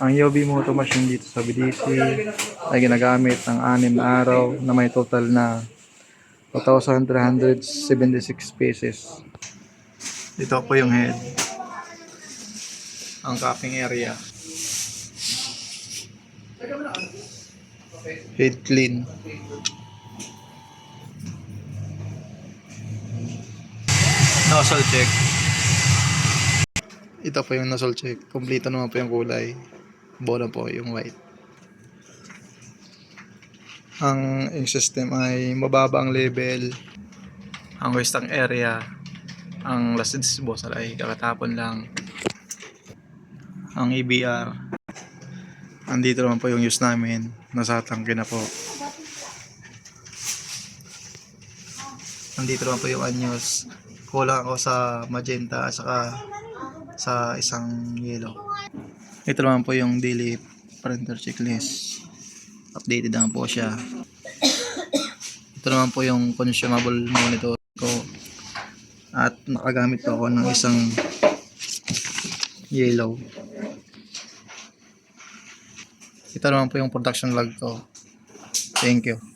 Ang Yobi Moto machine dito sa BDC ay ginagamit ng 6 na araw na may total na 2,376 pieces. Ito po yung head. Ang capping area. Head clean. Nozzle check. Ito po yung nozzle check. Kompleto naman po yung kulay. Bola po yung white. Ang system ay mababa ang level. Ang wastang area, ang last disposal ay kakatapon lang. Ang EBR, andito naman po yung use namin. Nasa tangke na po. Andito naman po yung anyos. Kulang ako sa magenta at saka sa isang yellow. Ito naman po yung daily printer checklist. Updated naman po siya. Ito naman po yung consumable monitor ko. At nakagamit po ako ng isang yellow. Ito naman po yung production log ko. Thank you.